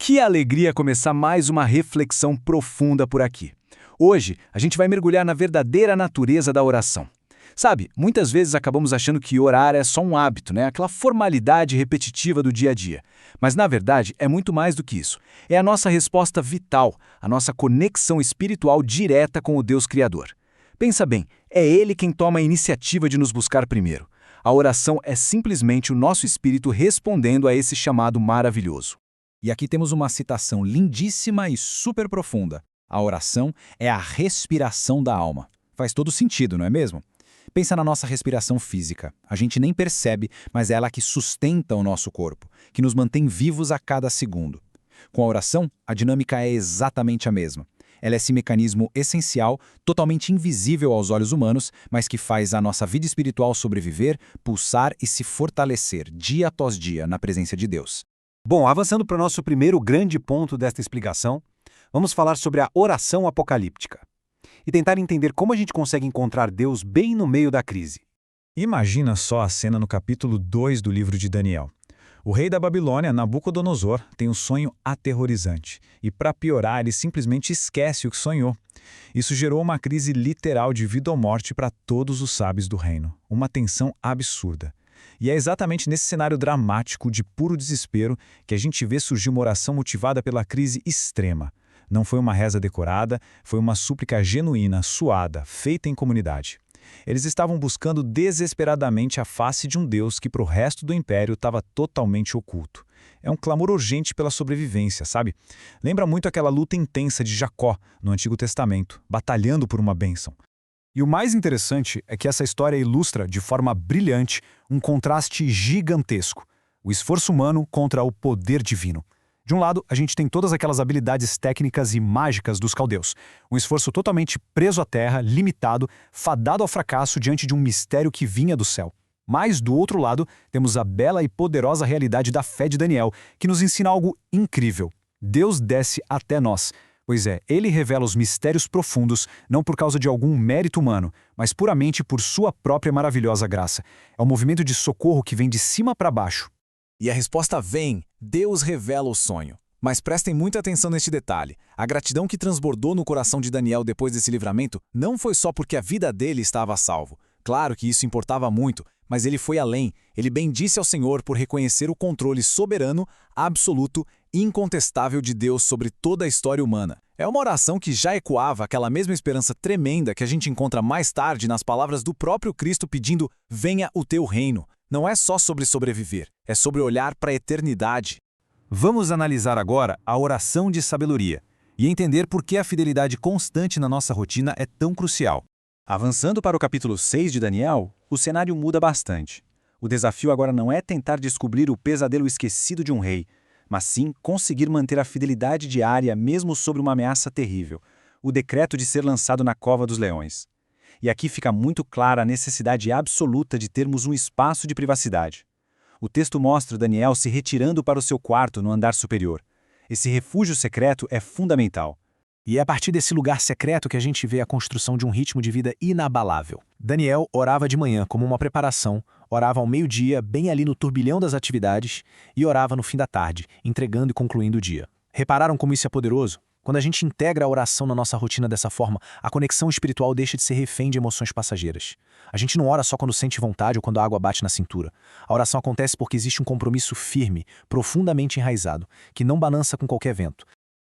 Que alegria começar mais uma reflexão profunda por aqui. Hoje, a gente vai mergulhar na verdadeira natureza da oração. Sabe, muitas vezes acabamos achando que orar é só um hábito, né? Aquela formalidade repetitiva do dia a dia. Mas, na verdade, é muito mais do que isso. É a nossa resposta vital, a nossa conexão espiritual direta com o Deus Criador. Pensa bem, é Ele quem toma a iniciativa de nos buscar primeiro. A oração é simplesmente o nosso espírito respondendo a esse chamado maravilhoso. E aqui temos uma citação lindíssima e super profunda. A oração é a respiração da alma. Faz todo sentido, não é mesmo? Pensa na nossa respiração física. A gente nem percebe, mas é ela que sustenta o nosso corpo, que nos mantém vivos a cada segundo. Com a oração, a dinâmica é exatamente a mesma. Ela é esse mecanismo essencial, totalmente invisível aos olhos humanos, mas que faz a nossa vida espiritual sobreviver, pulsar e se fortalecer dia após dia na presença de Deus. Bom, avançando para o nosso primeiro grande ponto desta explicação, vamos falar sobre a oração apocalíptica e tentar entender como a gente consegue encontrar Deus bem no meio da crise. Imagina só a cena no capítulo 2 do livro de Daniel. O rei da Babilônia, Nabucodonosor, tem um sonho aterrorizante e, para piorar, ele simplesmente esquece o que sonhou. Isso gerou uma crise literal de vida ou morte para todos os sábios do reino, uma tensão absurda. E é exatamente nesse cenário dramático de puro desespero que a gente vê surgir uma oração motivada pela crise extrema. Não foi uma reza decorada, foi uma súplica genuína, suada, feita em comunidade. Eles estavam buscando desesperadamente a face de um Deus que para o resto do império estava totalmente oculto. É um clamor urgente pela sobrevivência, sabe? Lembra muito aquela luta intensa de Jacó no Antigo Testamento, batalhando por uma bênção. E o mais interessante é que essa história ilustra, de forma brilhante, um contraste gigantesco: o esforço humano contra o poder divino. De um lado, a gente tem todas aquelas habilidades técnicas e mágicas dos caldeus, um esforço totalmente preso à terra, limitado, fadado ao fracasso diante de um mistério que vinha do céu. Mas, do outro lado, temos a bela e poderosa realidade da fé de Daniel, que nos ensina algo incrível. Deus desce até nós. Pois é, ele revela os mistérios profundos, não por causa de algum mérito humano, mas puramente por sua própria maravilhosa graça. É um movimento de socorro que vem de cima para baixo. E a resposta vem: Deus revela o sonho. Mas prestem muita atenção neste detalhe. A gratidão que transbordou no coração de Daniel depois desse livramento não foi só porque a vida dele estava a salvo. Claro que isso importava muito, mas ele foi além. Ele bendisse ao Senhor por reconhecer o controle soberano, absoluto e incontestável de Deus sobre toda a história humana. É uma oração que já ecoava aquela mesma esperança tremenda que a gente encontra mais tarde nas palavras do próprio Cristo pedindo: venha o teu reino. Não é só sobre sobreviver, é sobre olhar para a eternidade. Vamos analisar agora a oração de sabedoria e entender por que a fidelidade constante na nossa rotina é tão crucial. Avançando para o capítulo 6 de Daniel, o cenário muda bastante. O desafio agora não é tentar descobrir o pesadelo esquecido de um rei, mas sim conseguir manter a fidelidade diária mesmo sob uma ameaça terrível, o decreto de ser lançado na cova dos leões. E aqui fica muito clara a necessidade absoluta de termos um espaço de privacidade. O texto mostra Daniel se retirando para o seu quarto no andar superior. Esse refúgio secreto é fundamental. E é a partir desse lugar secreto que a gente vê a construção de um ritmo de vida inabalável. Daniel orava de manhã como uma preparação, orava ao meio-dia, bem ali no turbilhão das atividades, e orava no fim da tarde, entregando e concluindo o dia. Repararam como isso é poderoso? Quando a gente integra a oração na nossa rotina dessa forma, a conexão espiritual deixa de ser refém de emoções passageiras. A gente não ora só quando sente vontade ou quando a água bate na cintura. A oração acontece porque existe um compromisso firme, profundamente enraizado, que não balança com qualquer vento.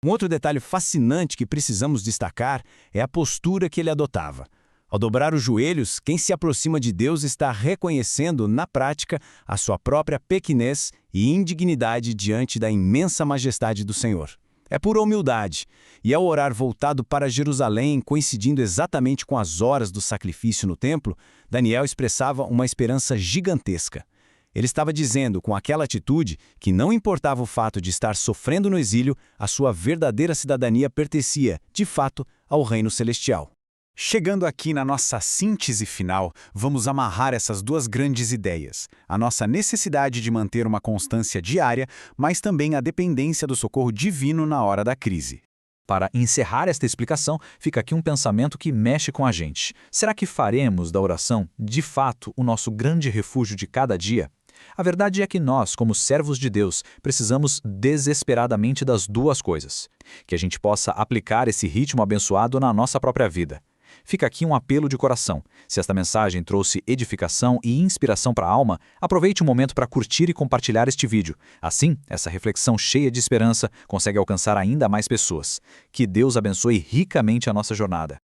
Um outro detalhe fascinante que precisamos destacar é a postura que ele adotava. Ao dobrar os joelhos, quem se aproxima de Deus está reconhecendo, na prática, a sua própria pequenez e indignidade diante da imensa majestade do Senhor. É pura humildade, e ao orar voltado para Jerusalém, coincidindo exatamente com as horas do sacrifício no templo, Daniel expressava uma esperança gigantesca. Ele estava dizendo, com aquela atitude, que não importava o fato de estar sofrendo no exílio, a sua verdadeira cidadania pertencia, de fato, ao reino celestial. Chegando aqui na nossa síntese final, vamos amarrar essas duas grandes ideias: a nossa necessidade de manter uma constância diária, mas também a dependência do socorro divino na hora da crise. Para encerrar esta explicação, fica aqui um pensamento que mexe com a gente. Será que faremos da oração, de fato, o nosso grande refúgio de cada dia? A verdade é que nós, como servos de Deus, precisamos desesperadamente das duas coisas. Que a gente possa aplicar esse ritmo abençoado na nossa própria vida. Fica aqui um apelo de coração. Se esta mensagem trouxe edificação e inspiração para a alma, aproveite o momento para curtir e compartilhar este vídeo. Assim, essa reflexão cheia de esperança consegue alcançar ainda mais pessoas. Que Deus abençoe ricamente a nossa jornada.